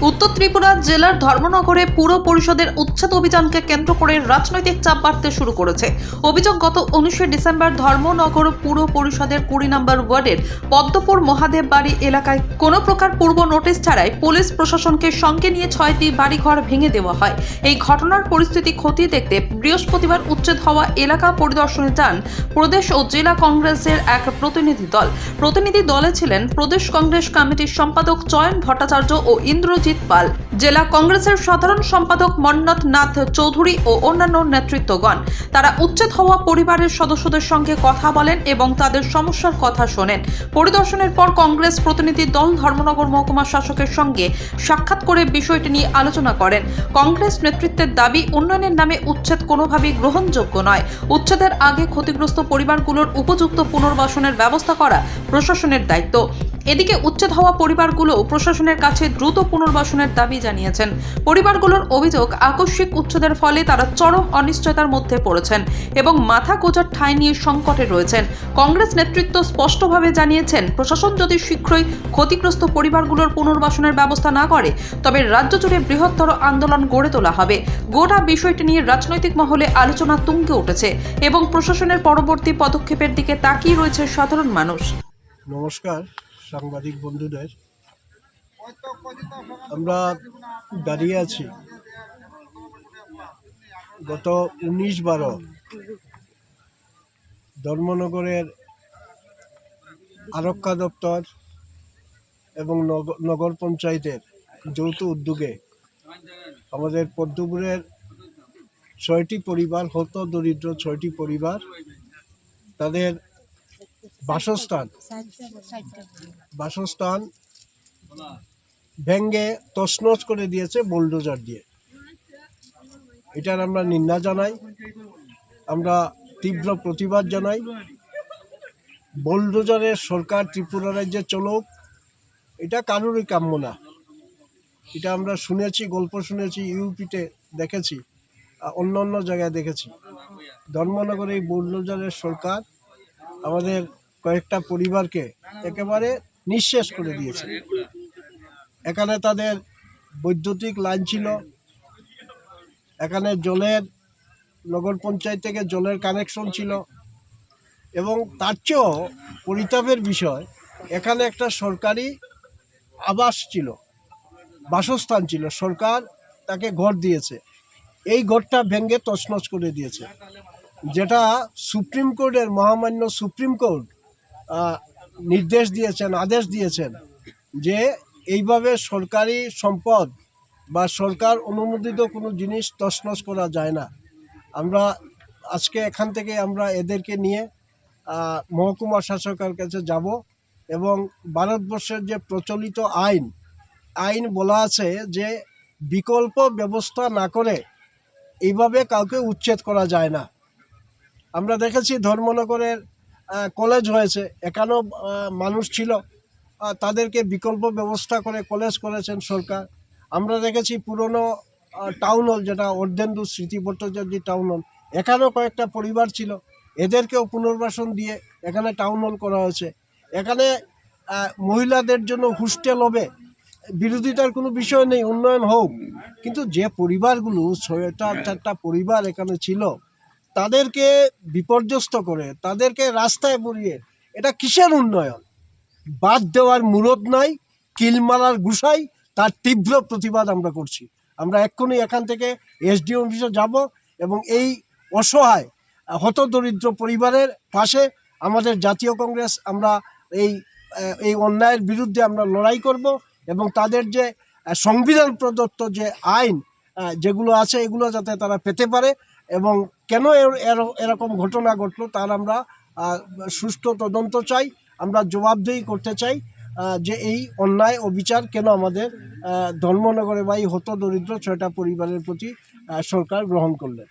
উত্তর ত্রিপুরা জেলার ধর্মনগরে পুর পরিষদের উচ্ছেদ অভিযানকে কেন্দ্র করে রাজনৈতিক চাপ বাড়তে শুরু করেছে। অভিযোগ, গত 19 ডিসেম্বর ধর্মনগর পুর পরিষদের 20 নম্বর ওয়ার্ডের পদ্মপুর মহাদেব বাড়ি এলাকায় কোনো প্রকার পূর্ব নোটিশ ছাড়াই পুলিশ প্রশাসনকে সঙ্গে নিয়ে 6টি বাড়িঘর ভেঙে দেওয়া হয়। এই ঘটনার পরিস্থিতি খতিয়ে দেখতে বৃহস্পতিবার উচ্ছেদ হওয়া এলাকা পরিদর্শনে যান প্রদেশ ও জেলা কংগ্রেসের এক প্রতিনিধি দল। প্রতিনিধি দলে ছিলেন প্রদেশ কংগ্রেস কমিটির সম্পাদক চয়ন ভট্টাচার্য ও ইন্দ্রজিৎ পাল, জেলা কংগ্রেসের সাধারণ সম্পাদক মন্নত নাথ চৌধুরী ও অন্যান্য নেতৃত্বগণ। তারা উচ্ছেদ হওয়া পরিবারের সদস্যদের সঙ্গে কথা বলেন এবং তাদের সমস্যার কথা শোনেন। পরিদর্শনের পর কংগ্রেস প্রতিনিধি দল ধর্মনগর মহকুমা শাসকের সঙ্গে সাক্ষাৎ করে বিষয়টি নিয়ে আলোচনা করেন। কংগ্রেস নেতৃত্বের দাবি, উন্নয়নের নামে উচ্ছেদ কোনোভাবেই গ্রহণযোগ্য নয়। উচ্ছেদের আগে ক্ষতিগ্রস্ত পরিবারগুলোর উপযুক্ত পুনর্বাসনের ব্যবস্থা করা প্রশাসনের দায়িত্ব। এদিকে উচ্ছেদ হওয়া পরিবারগুলো প্রশাসনের কাছে দ্রুত পুনর্বাসনের দাবি জানিয়েছেন। পরিবারগুলোর অভিযোগ, আকস্মিক উচ্ছেদের ফলে তারা চরম অনিশ্চয়তার মধ্যে পড়েছেন এবং মাথা গোঁজার ঠাঁই নিয়ে সংকটে রয়েছেন। কংগ্রেস নেতৃত্ব স্পষ্টভাবে জানিয়েছেন, প্রশাসন যদি শীঘ্রই ক্ষতিগ্রস্ত পরিবারগুলোর পুনর্বাসনের ব্যবস্থা না করে তবে রাজ্য জুড়ে বৃহত্তর আন্দোলন গড়ে তোলা হবে। গোটা বিষয়টি নিয়ে রাজনৈতিক মহলে আলোচনা তুঙ্গে উঠেছে এবং প্রশাসনের পরবর্তী পদক্ষেপের দিকে তাকিয়ে রয়েছে সাধারণ মানুষ। নমস্কার সাংবাদিক বন্ধুদের, আমরা দাঁড়িয়ে আছি গত 19-12 ধর্মনগরের আরক্ষা দপ্তর এবং নগর পঞ্চায়েতের যৌথ উদ্যোগে আমাদের পদ্মপুরের 6টি পরিবার, হত দরিদ্র 6টি পরিবার, তাদের বাসস্থান ভেঙ্গে তছনছ করে দিয়েছে বুলডোজার দিয়ে। এটার আমরা নিন্দা জানাই, আমরা তীব্র প্রতিবাদ জানাই। বুলডোজারের সরকার ত্রিপুরা রাজ্যে চলুক, এটা কারোরই কাম্য না। এটা আমরা শুনেছি, গল্প শুনেছি, ইউপিতে দেখেছি, অন্য অন্য জায়গায় দেখেছি। ধর্মনগরে এই বুলডোজারের সরকার আমাদের কয়েকটা পরিবারকে একেবারে নিঃশেষ করে দিয়েছে। এখানে তাদের বৈদ্যুতিক লাইন ছিল, এখানে জলের, নগর পঞ্চায়েত থেকে জলের কানেকশন ছিল, এবং তার চেয়েও পরিতাপের বিষয়, এখানে একটা সরকারি আবাস ছিল, বাসস্থান ছিল, সরকার তাকে ঘর দিয়েছে। এই ঘরটা ভেঙে তছনছ করে দিয়েছে, যেটা সুপ্রিম কোর্টের, মহামান্য সুপ্রিম কোর্ট নির্দেশ দিয়েছেন, আদেশ দিয়েছেন যে এইভাবে সরকারি সম্পদ বা সরকার অনুমোদিত কোনো জিনিস তছনছ করা যায় না। আমরা আজকে এখান থেকে আমরা এদেরকে নিয়ে মহকুমা শাসকের কাছে যাব এবং ভারতবর্ষের যে প্রচলিত আইন বলা আছে যে বিকল্প ব্যবস্থা না করে এইভাবে কাউকে উচ্ছেদ করা যায় না। আমরা দেখেছি ধর্মনগরের কলেজ হয়েছে, এখানেও মানুষ ছিল, তাদেরকে বিকল্প ব্যবস্থা করে কলেজ করেছেন সরকার। আমরা দেখেছি পুরনো টাউন হল, যেটা অর্ধেন্দু স্মৃতি ভট্টাচার্য টাউন হল, এখানেও কয়েকটা পরিবার ছিল, এদেরকেও পুনর্বাসন দিয়ে এখানে টাউন হল করা হয়েছে। এখানে মহিলাদের জন্য হোস্টেল হবে, বিরোধিতার কোনো বিষয় নেই, উন্নয়ন হোক। কিন্তু যে পরিবারগুলো 6টা পরিবার এখানে ছিল, তাদেরকে বিপর্যস্ত করে, তাদেরকে রাস্তায় পড়িয়ে, এটা কিসের উন্নয়ন? বাদ দেওয়ার মুরদ নাই, কিল মারার গুসাই, তার তীব্র প্রতিবাদ আমরা করছি। আমরা এক্ষুনি এখান থেকে এসডিও অফিসে যাব এবং এই অসহায় হতদরিদ্র পরিবারের পাশে আমাদের জাতীয় কংগ্রেস, আমরা এই অন্যায়ের বিরুদ্ধে আমরা লড়াই করব এবং তাদের যে সংবিধান প্রদত্ত যে আইন যেগুলো আছে, এগুলো যাতে তারা পেতে পারে এবং কেন এরকম ঘটনা ঘটলো তার আমরা সুষ্ঠু তদন্ত চাই। আমরা জবাবদিহি করতে চাই যে এই অন্যায় অবিচার কেন আমাদের ধর্মনগরে বা এই হত দরিদ্র 6টা পরিবারের প্রতি সরকার গ্রহণ করলেন।